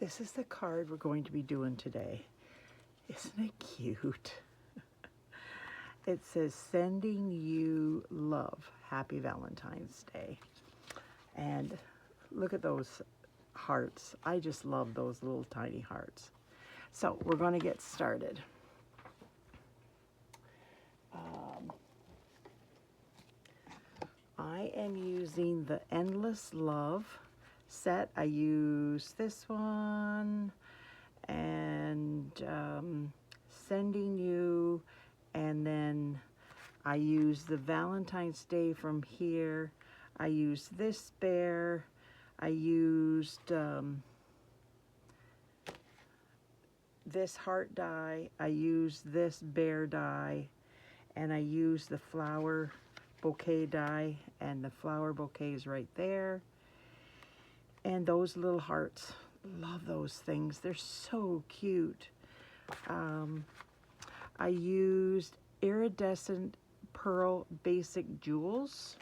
This is the card we're going to be doing today. Isn't it cute? It says, sending you love. Happy Valentine's Day. And look at those hearts. I just love those little tiny hearts. So we're going to get started. I am using the Endless Love set. I use this one and Sending You, and then I use the Valentine's Day from here. I used this bear. I used this heart die. I used this bear die, and I used the flower bouquet die, and the flower bouquet is right there. And those little hearts, love those things. They're so cute. I used Iridescent Pearl Basic Jewels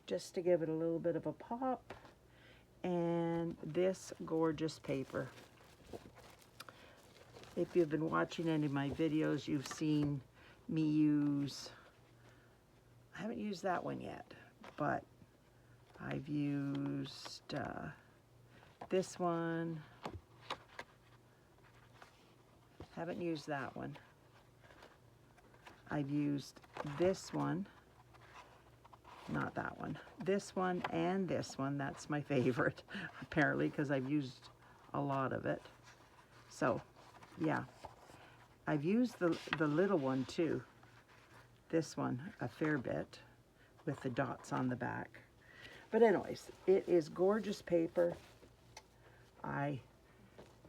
just to give it a little bit of a pop. And this gorgeous paper. If you've been watching any of my videos, you've seen me use, I haven't used that one yet, but I've used this one. Haven't used that one. I've used this one, not that one. This one and this one, that's my favorite, apparently, because I've used a lot of it. So, yeah. I've used the little one too. This one a fair bit with the dots on the back. But anyways, it is gorgeous paper. I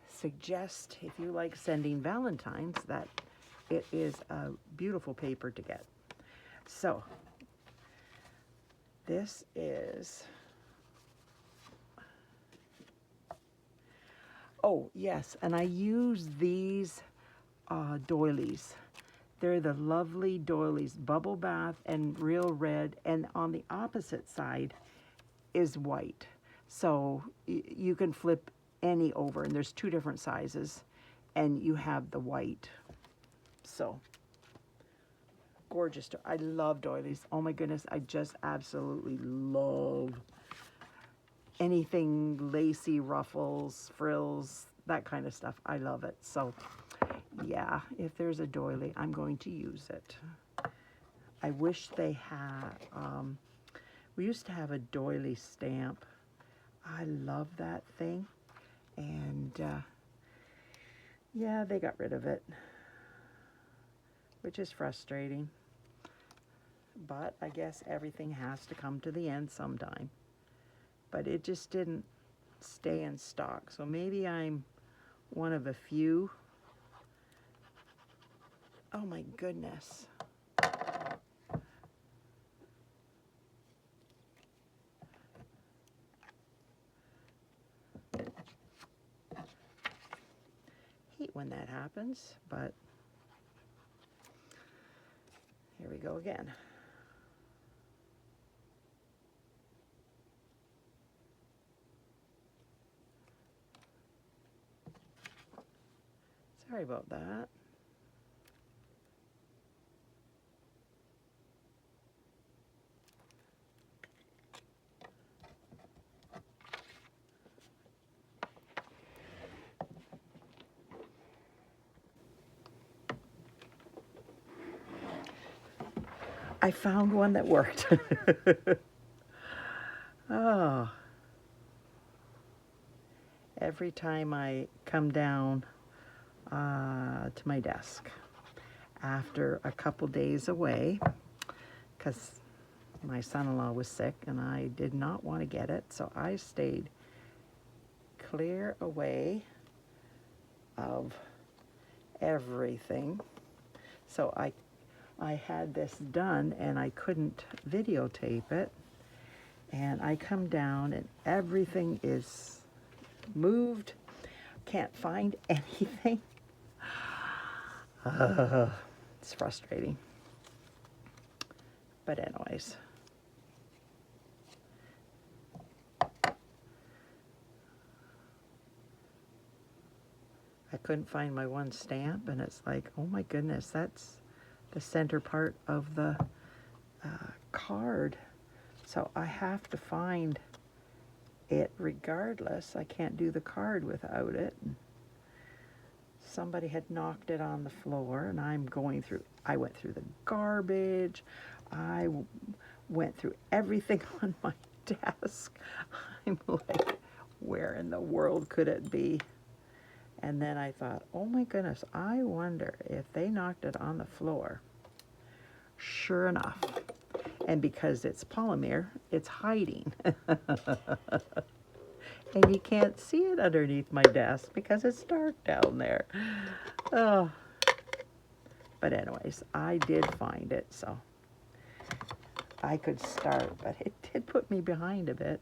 suggest, if you like sending Valentines, that it is a beautiful paper to get. So, this is, oh yes, and I use these doilies. They're the lovely doilies, bubble bath and real red, and on the opposite side is white. So you can flip any over, and there's two different sizes, and you have the white. So gorgeous. I love doilies. Oh my goodness, I just absolutely love anything lacy, ruffles, frills, that kind of stuff. I love it. So yeah, if there's a doily, I'm going to use it. I wish they had, we used to have a doily stamp. I love that thing. And yeah, they got rid of it, which is frustrating. But I guess everything has to come to the end sometime. But it just didn't stay in stock. So maybe I'm one of a few. Oh my goodness. Hate when that happens, but here we go again. Sorry about that. I found one that worked. Oh. Every time I come down to my desk after a couple days away, because my son-in-law was sick and I did not want to get it, so I stayed clear away of everything. So I had this done and I couldn't videotape it, and I come down and everything is moved, can't find anything. It's frustrating. But anyways, couldn't find my one stamp, and it's like, oh my goodness, that's the center part of the card. So I have to find it regardless. I can't do the card without it. Somebody had knocked it on the floor, and I went through the garbage. I went through everything on my desk. I'm like, where in the world could it be? And then I thought, oh my goodness, I wonder if they knocked it on the floor. Sure enough. And because it's polymer, it's hiding. And you can't see it underneath my desk because it's dark down there. Oh. But anyways, I did find it, so I could start, but it did put me behind a bit.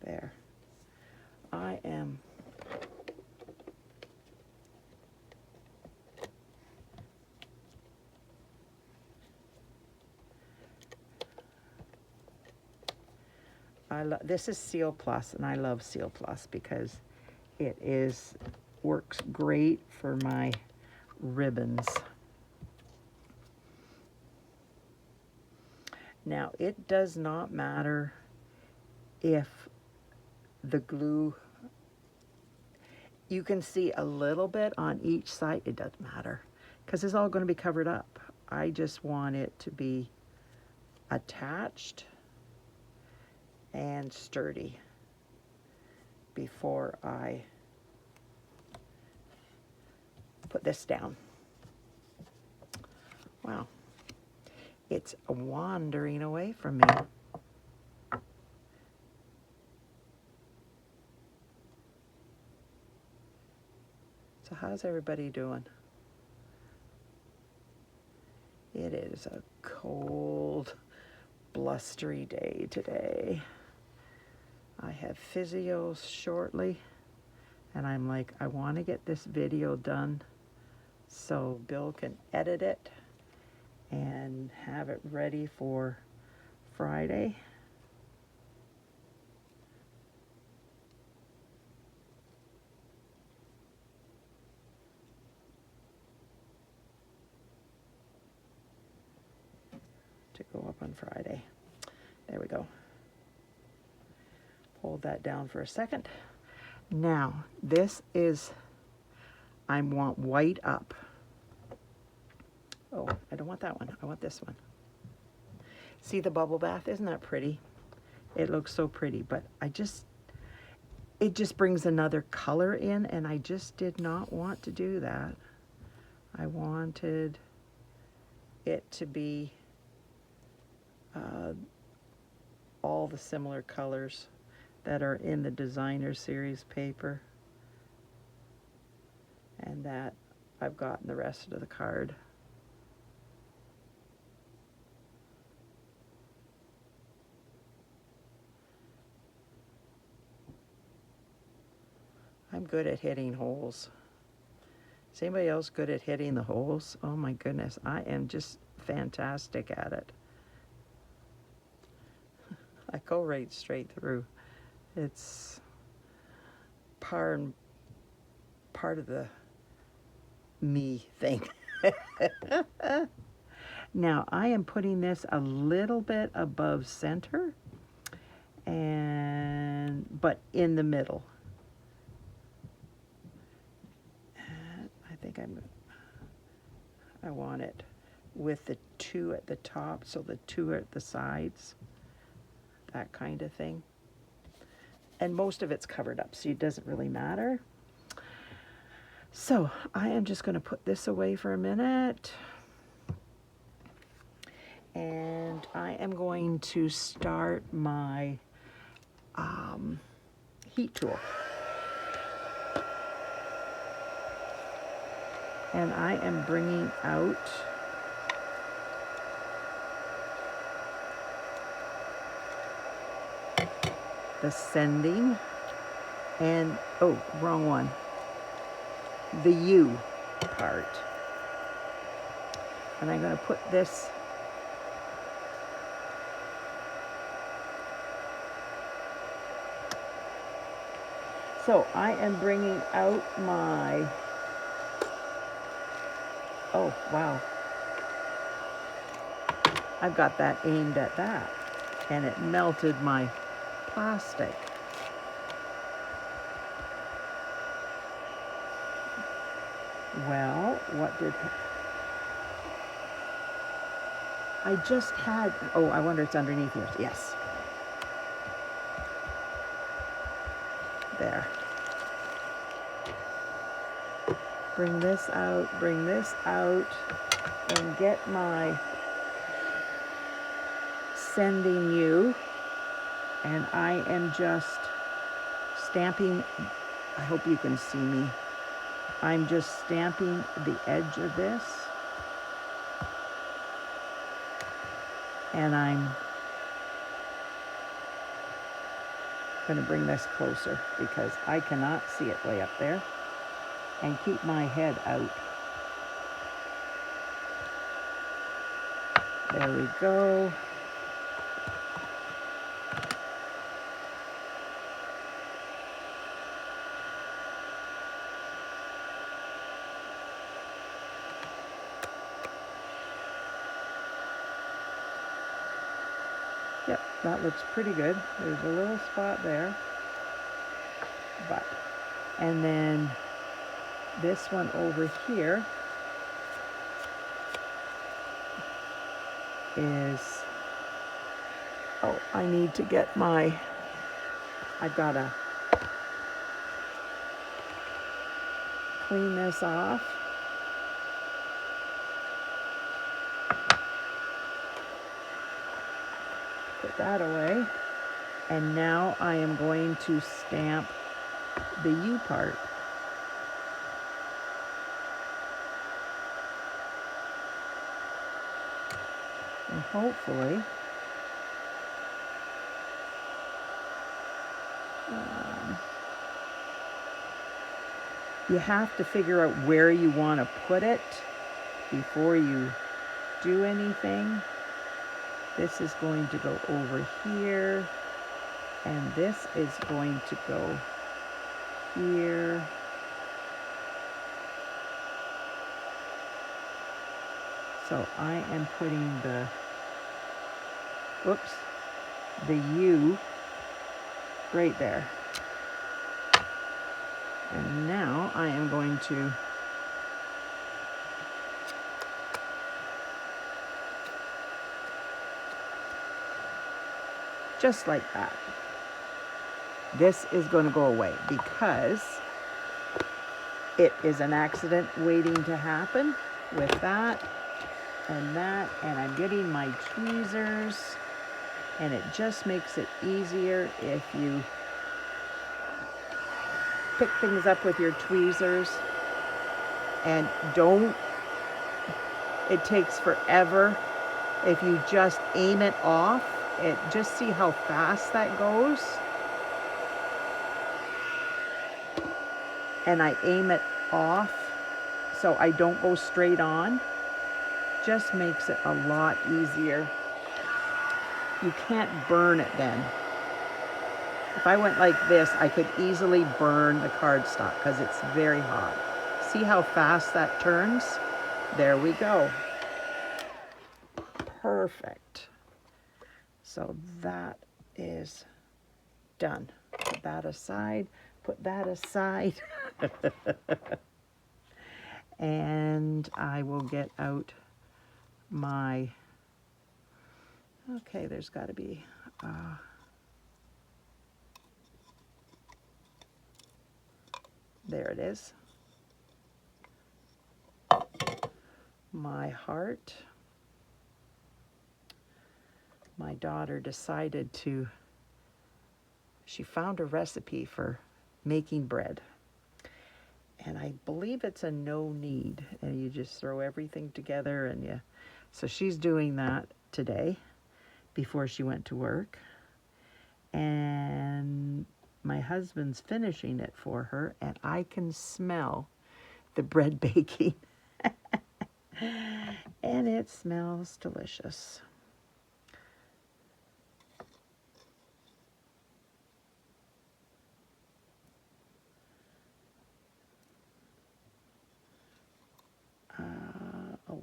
There. This is Seal Plus, and I love Seal Plus because it works great for my ribbons. Now, it does not matter if the glue, you can see a little bit on each side. It doesn't matter because it's all going to be covered up. I just want it to be attached and sturdy before I put this down. Wow, it's wandering away from me. So how's everybody doing? It is a cold, blustery day today. I have physio shortly, and I'm like, I want to get this video done so Bill can edit it and have it ready for Friday. To go up on Friday. There we go. Hold that down for a second. Now, this is, I want white up. Oh, I don't want that one. I want this one. See the bubble bath? Isn't that pretty? It looks so pretty, but it just brings another color in, and I just did not want to do that. I wanted it to be all the similar colors that are in the designer series paper, and that I've gotten the rest of the card. I'm good at hitting holes. Is anybody else good at hitting the holes? Oh my goodness, I am just fantastic at it. I go right straight through. It's part of the me thing. Now I am putting this a little bit above center, but in the middle. I want it with the two at the top, so the two are at the sides, that kind of thing. And most of it's covered up, so it doesn't really matter. So I am just going to put this away for a minute. And I am going to start my heat tool. And I am bringing out the sending and, oh, wrong one, the U part. And I'm going to put this So I am bringing out my, oh wow, I've got that aimed at that, and it melted my plastic. Well, what did I just had, oh, I wonder it's underneath here. Yes. There. Bring this out, and get my sending you, and I am just stamping, I hope you can see me. I'm just stamping the edge of this, and I'm going to bring this closer because I cannot see it way up there, and keep my head out. There we go. Yep, that looks pretty good. There's a little spot there. But, and then this one over here is, oh, I need to get my, I've got to clean this off. Put that away. And now I am going to stamp the U part. And hopefully, you have to figure out where you want to put it before you do anything. This is going to go over here, and this is going to go here. So I am putting the, oops, the U right there. And now I am going to just like that. This is going to go away because it is an accident waiting to happen with that, and I'm getting my tweezers, and it just makes it easier if you pick things up with your tweezers, and don't, it takes forever if you just aim it off. It, just see how fast that goes. And I aim it off so I don't go straight on. Just makes it a lot easier. You can't burn it then. If I went like this, I could easily burn the cardstock because it's very hot. See how fast that turns? There we go. Perfect. So that is done. Put that aside. Put that aside. And I will get out my, okay, there's got to be, there it is. My heart. My daughter decided to, she found a recipe for making bread. And I believe it's a no knead, and you just throw everything together, and you, so she's doing that today before she went to work. And my husband's finishing it for her, and I can smell the bread baking. And it smells delicious.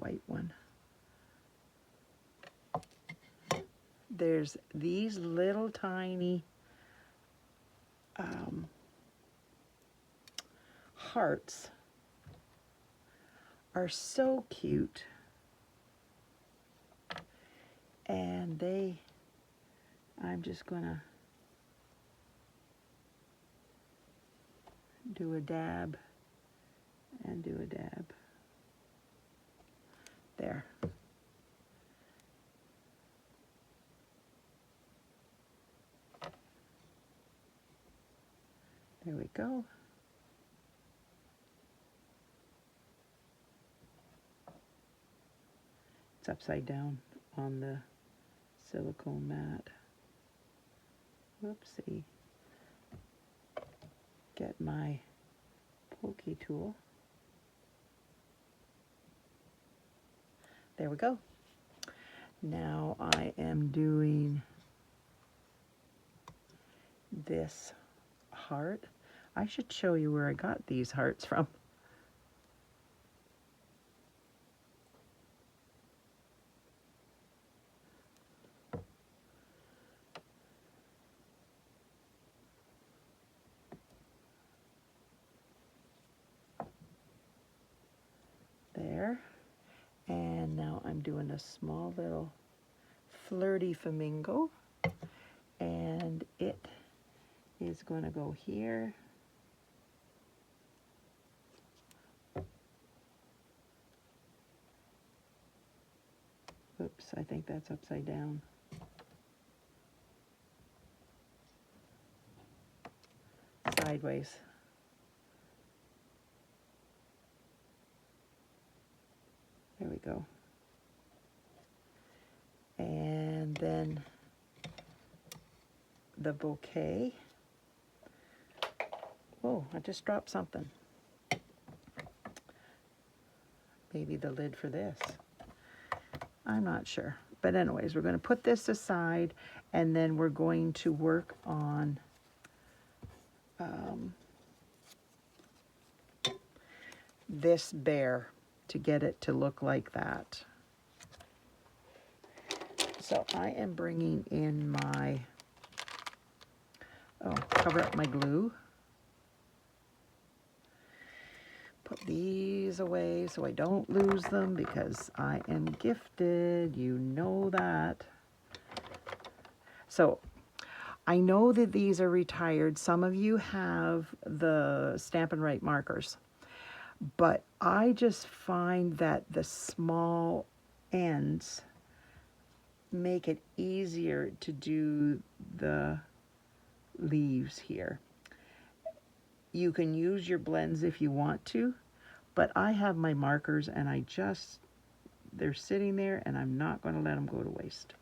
white one. There's these little tiny hearts are so cute, and I'm just gonna do a dab and do a dab there. There we go. It's upside down on the silicone mat. Whoopsie. Get my pokey tool. There we go. Now I am doing this heart. I should show you where I got these hearts from. There. And now I'm doing a small little Flirty Flamingo, and it is going to go here. Oops, I think that's upside down. Sideways. There we go. And then the bouquet. Oh, I just dropped something. Maybe the lid for this. I'm not sure. But anyways, we're going to put this aside, and then we're going to work on this bear to get it to look like that. So I am bringing in my, cover up my glue. Put these away so I don't lose them, because I am gifted, you know that. So I know that these are retired. Some of you have the Stampin' Write markers, but I just find that the small ends make it easier to do the leaves here. You can use your blends if you want to, but I have my markers, and they're sitting there, and I'm not going to let them go to waste.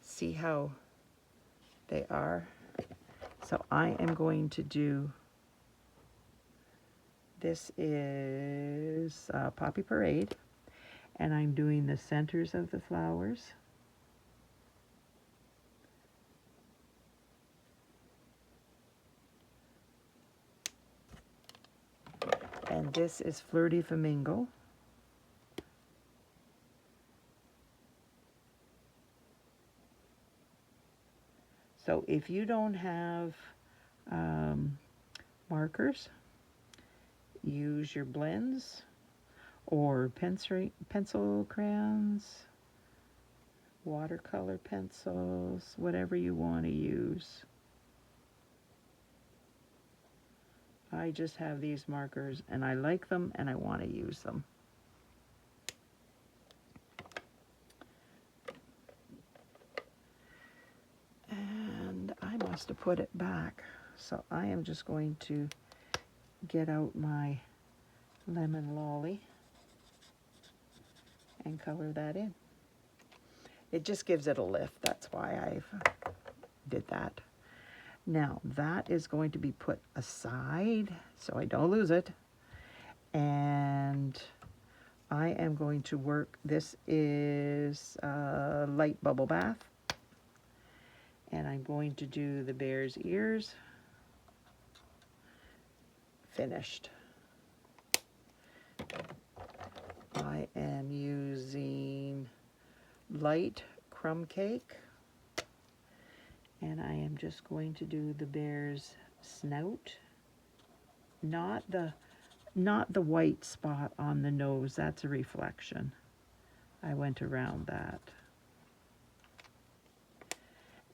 See how they are? So I am going to do, this is Poppy Parade, and I'm doing the centers of the flowers. And this is Flirty Flamingo. So if you don't have markers, use your blends or pencil crayons, watercolor pencils, whatever you want to use. I just have these markers, and I like them, and I want to use them. And I must have put it back. So I am just going to get out my lemon lolly and color that in. It just gives it a lift. That's why I did that. Now that is going to be put aside so I don't lose it. And I am going to work, this is a light bubble bath. And I'm going to do the bear's ears, finished. I am using light crumb cake, and I am just going to do the bear's snout, not the white spot on the nose. That's a reflection. I went around that.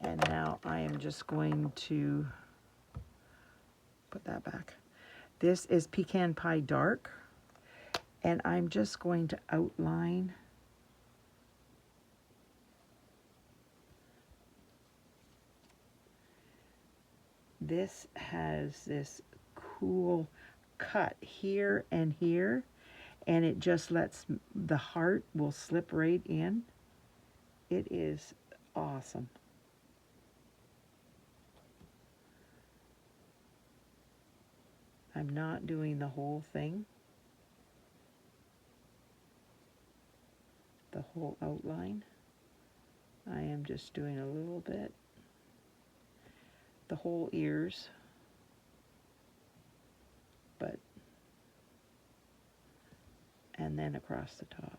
And now I am just going to put that back. This is Pecan Pie Dark, and I'm just going to outline this. Has this cool cut here and here, and it just lets the heart will slip right in. It is awesome. I'm not doing the whole thing, the whole outline. I am just doing a little bit. The whole ears, but, and then across the top.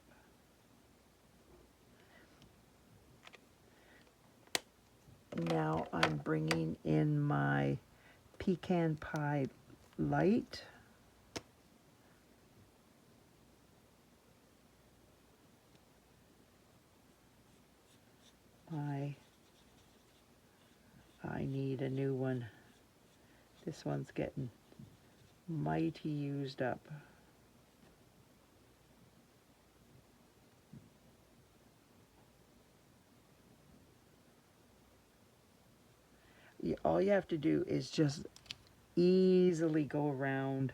Now I'm bringing in my Pecan Pie light. I need a new one. This one's getting mighty used up. All you have to do is just easily go around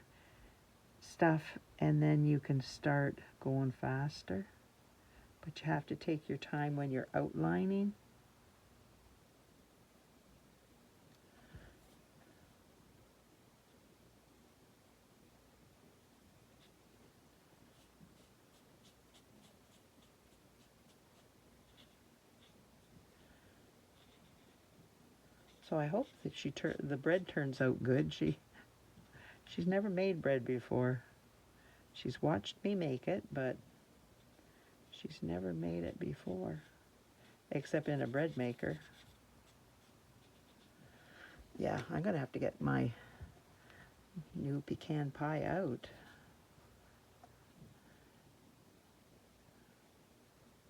stuff, and then you can start going faster. But you have to take your time when you're outlining. So I hope that the bread turns out good. She's never made bread before. She's watched me make it, but she's never made it before, except in a bread maker. Yeah, I'm gonna have to get my new pecan pie out.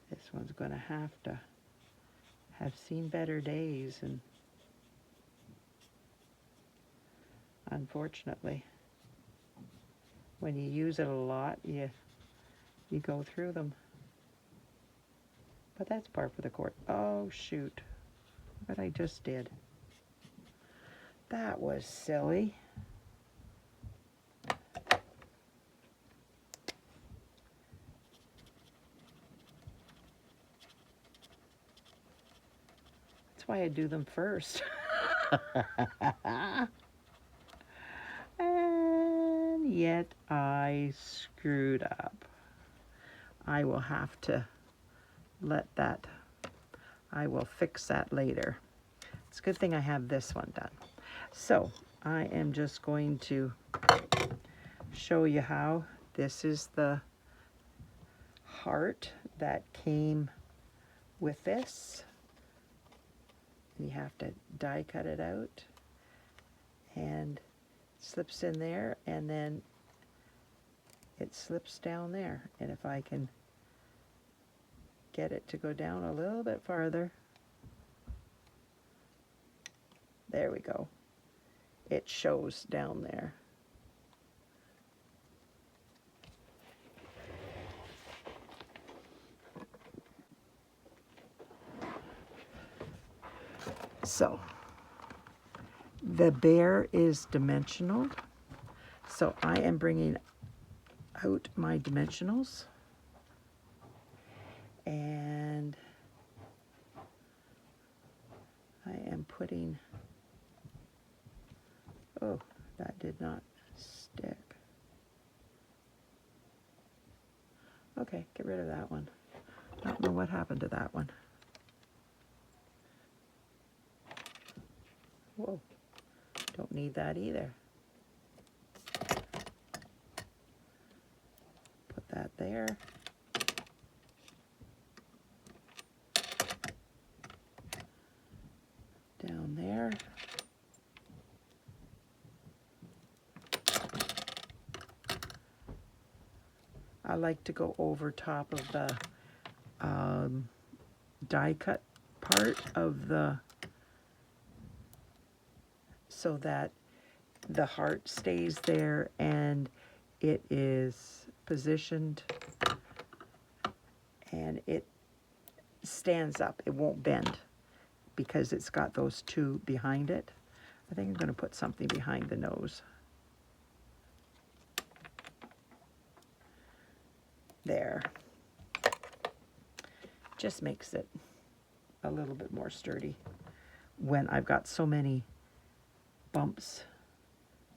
This one's gonna have to have seen better days, and unfortunately, when you use it a lot, you go through them. But that's par for the course. Oh, shoot. What I just did. That was silly. That's why I do them first. And yet I screwed up. I will have to I will fix that later. It's a good thing I have this one done. So I am just going to show you how. This is the heart that came with this. You have to die cut it out, and it slips in there, and then it slips down there. And if I can get it to go down a little bit farther, there we go. It shows down there. So the bear is dimensional. So I am bringing out my dimensionals, and I am putting, oh, that did not stick. Okay, get rid of that one. I don't know what happened to that one. Whoa, don't need that either. that there. Down there. I like to go over top of the die cut part of the, so that the heart stays there and it is positioned and it stands up. It won't bend because it's got those two behind it. I think I'm going to put something behind the nose. There. Just makes it a little bit more sturdy when I've got so many bumps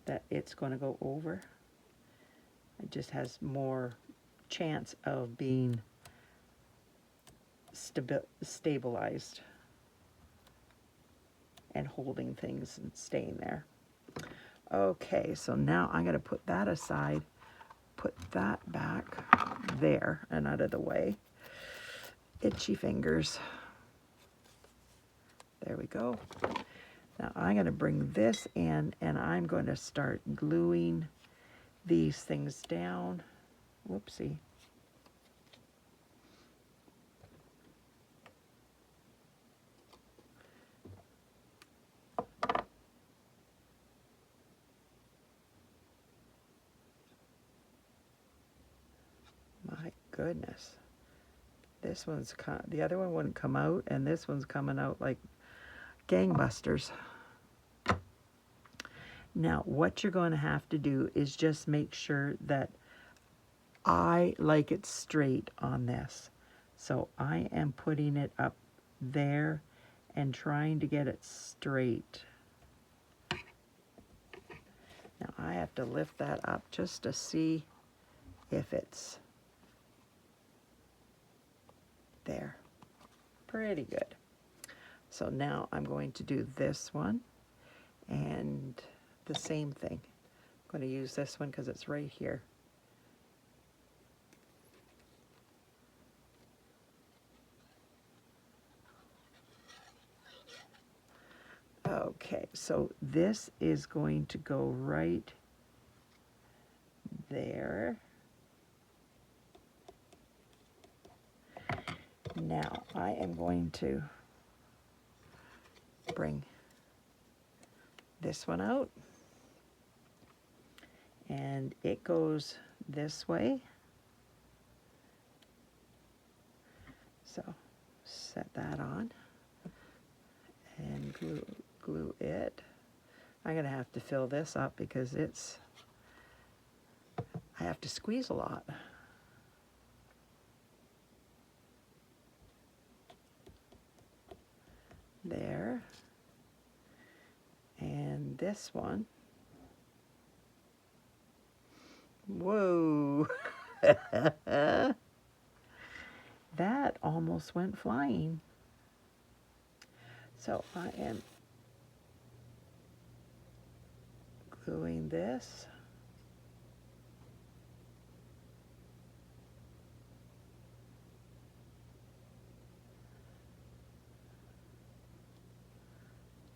that it's going to go over. It just has more chance of being stabilized and holding things and staying there. Okay, so now I'm going to put that aside, put that back there and out of the way. Itchy fingers. There we go. Now I'm going to bring this in and I'm going to start gluing these things down. Whoopsie. My goodness. This one's, the other one wouldn't come out, and this one's coming out like gangbusters. Now, what you're going to have to do is just make sure that I like it straight on this. So I am putting it up there and trying to get it straight. Now I have to lift that up just to see if it's there. Pretty good. So now I'm going to do this one and the same thing. I'm going to use this one because it's right here. Okay, so this is going to go right there. Now I am going to bring this one out, and it goes this way. So set that on and glue it. I'm going to have to fill this up because I have to squeeze a lot. There. And this one. Whoa. That almost went flying. So I am gluing this.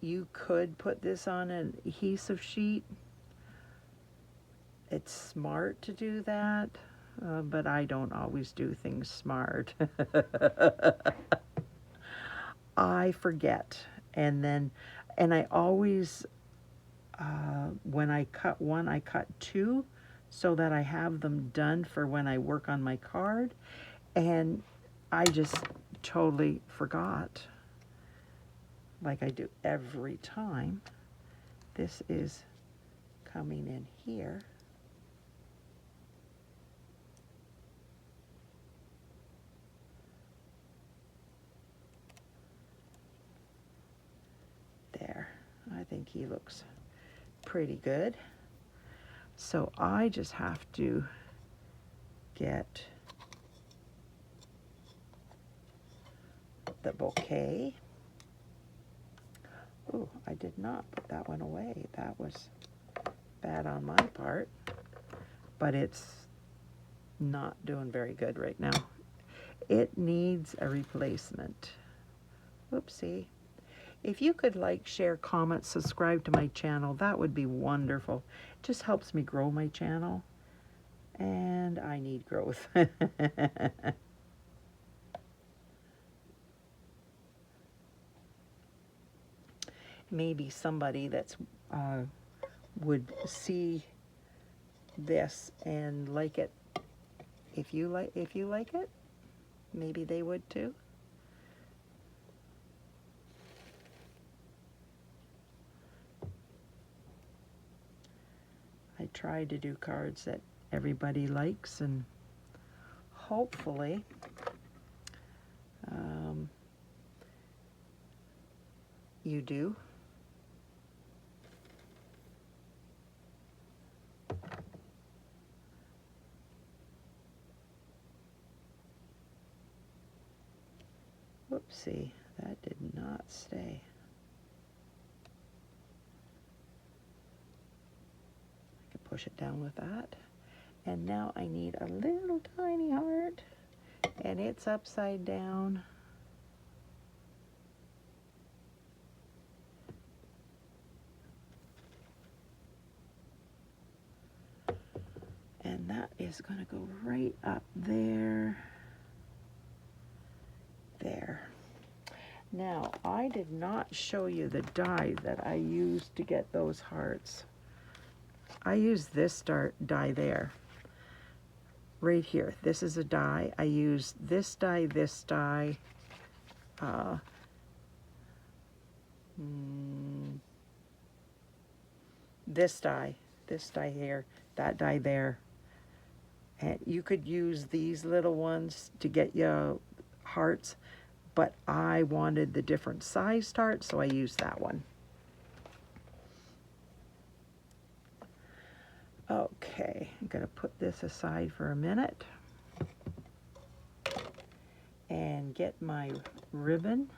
You could put this on an adhesive sheet. It's smart to do that, but I don't always do things smart. I forget, and I always, when I cut one, I cut two, so that I have them done for when I work on my card, and I just totally forgot, like I do every time. This is coming in here. There, I think he looks pretty good. So I just have to get the bouquet. Ooh, I did not put that one away. That was bad on my part, but it's Not doing very good right now. It needs a replacement. Whoopsie. If you could like, share, comment, subscribe to my channel, that would be wonderful. It just helps me grow my channel. And I need growth. Maybe somebody that's would see this and like it. If you like it, maybe they would too. I tried to do cards that everybody likes, and hopefully you do. Whoopsie, that did not stay. I can push it down with that. And now I need a little tiny heart, and it's upside down. And that is going to go right up there. There. Now, I did not show you the die that I used to get those hearts. I used this die there. Right here. This is a die. I used this die, this die. This die here, that die there. And you could use these little ones to get your hearts, but I wanted the different sized hearts, so I used that one. Okay, I'm going to put this aside for a minute and get my ribbon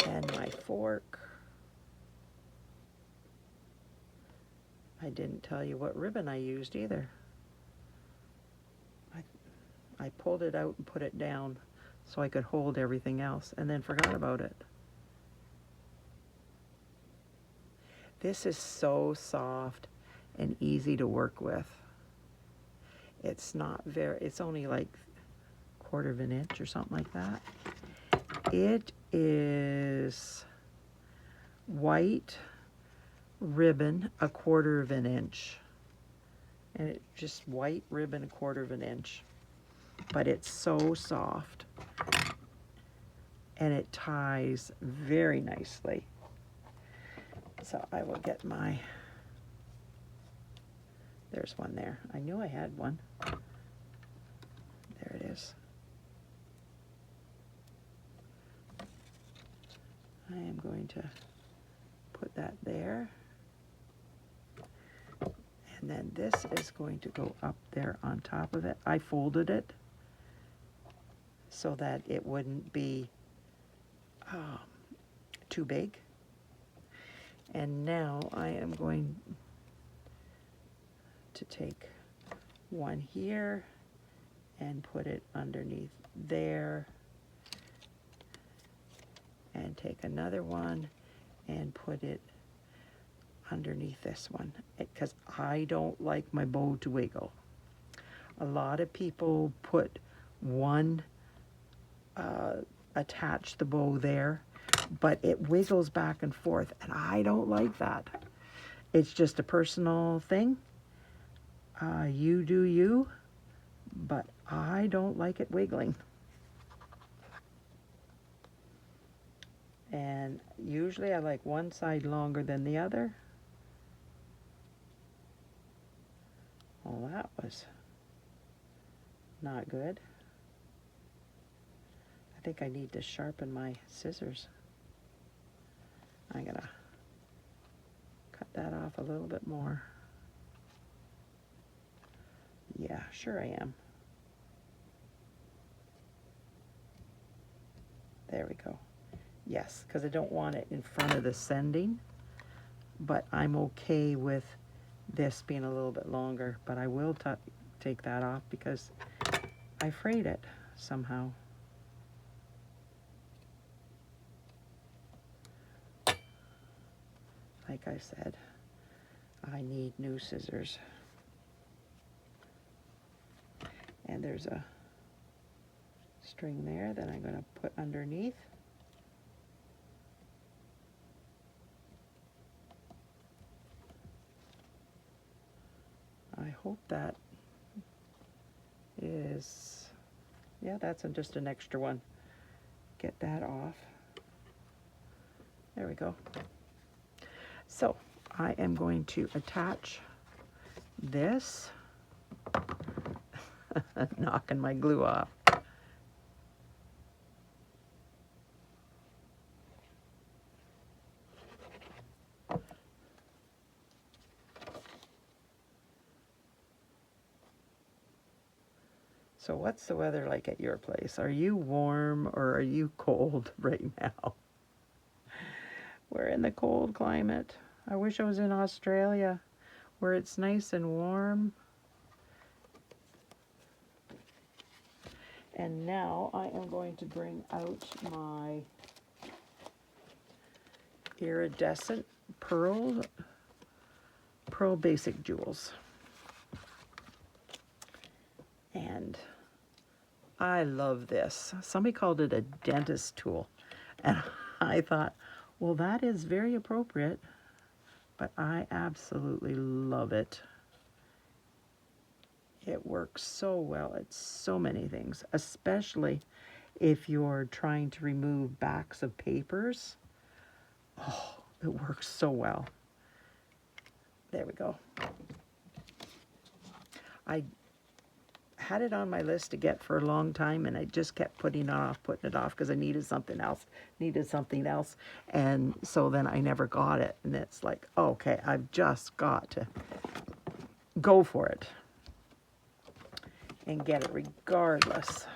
and my fork. I didn't tell you what ribbon I used either. I pulled it out and put it down so I could hold everything else, and then forgot about it. This is so soft and easy to work with. It's not very, it's only like 1/4 of an inch or something like that. It is white ribbon, 1/4 of an inch. And it's just white ribbon, 1/4 of an inch. But it's so soft. And it ties very nicely. So I will get my, there's one there. I knew I had one. There it is. I am going to put that there. And then this is going to go up there on top of it. I folded it so that it wouldn't be too big. And now I am going to take one here and put it underneath there, and take another one and put it underneath this one, because I don't like my bow to wiggle. A lot of people put one, attach the bow there, but it wiggles back and forth, and I don't like that. It's just a personal thing. You do you, but I don't like it wiggling. And usually I like one side longer than the other. Well, that was not good. I think I need to sharpen my scissors. I'm gonna cut that off a little bit more. Yeah, sure I am. There we go. Yes, because I don't want it in front of the sending, but I'm okay with this being a little bit longer, but I will take that off because I frayed it somehow. Like I said, I need new scissors. And there's a string there that I'm going to put underneath. I hope that is, yeah, that's just an extra one. Get that off. There we go. So I am going to attach this, knocking my glue off. So what's the weather like at your place? Are you warm or are you cold right now? We're in the cold climate. I wish I was in Australia where it's nice and warm. And now I am going to bring out my Iridescent Pearl Basic Jewels. And I love this. Somebody called it a dentist tool. And I thought, well, that is very appropriate, but I absolutely love it. It works so well at so many things, especially if you're trying to remove backs of papers. Oh, it works so well. There we go. I had it on my list to get for a long time, and I just kept putting it off because I needed something else, and so then I never got it, and it's like, okay, I've just got to go for it and get it regardless.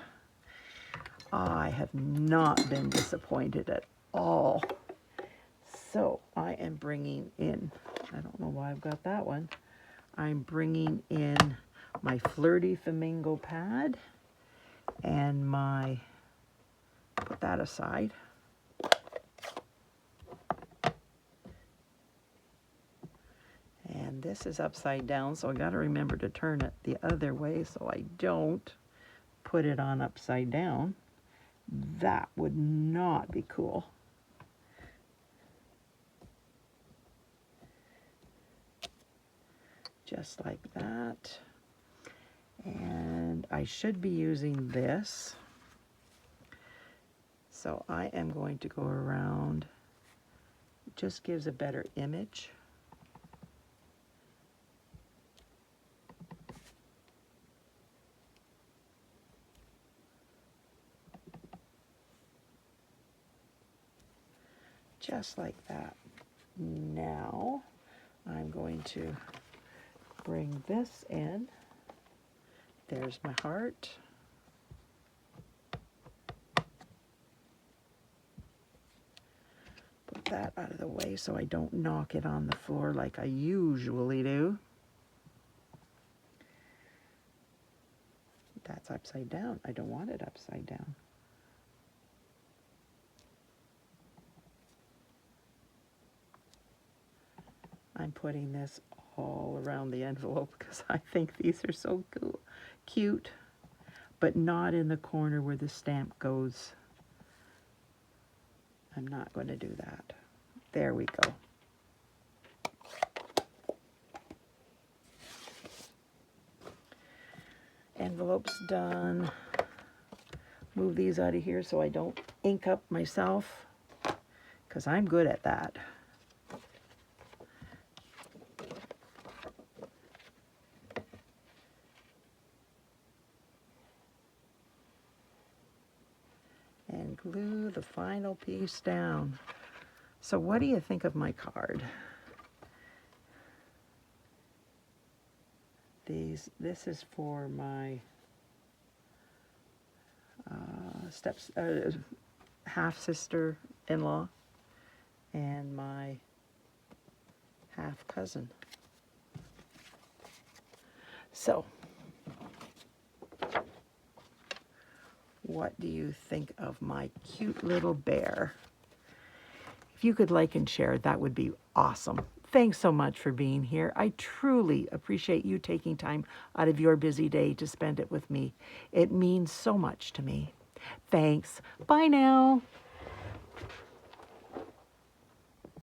I have not been disappointed at all. So I am bringing in, I don't know why I've got that one, I'm bringing in my Flirty Flamingo pad and my, put that aside. And this is upside down, so I got to remember to turn it the other way so I don't put it on upside down. That would not be cool. Just like that. And I should be using this. So I am going to go around. It just gives a better image. Just like that. Now I'm going to bring this in. There's my heart. Put that out of the way so I don't knock it on the floor like I usually do. That's upside down. I don't want it upside down. I'm putting this all around the envelope because I think these are so cool, cute, but not in the corner where the stamp goes. I'm not going to do that. There we go. Envelope's done. Move these out of here so I don't ink up myself, because I'm good at that. And glue the final piece down. So what do you think of my card? This is for my half-sister-in-law and my half-cousin. So, what do you think of my cute little bear? If you could like and share, that would be awesome. Thanks so much for being here. I truly appreciate you taking time out of your busy day to spend it with me. It means so much to me. Thanks. Bye now.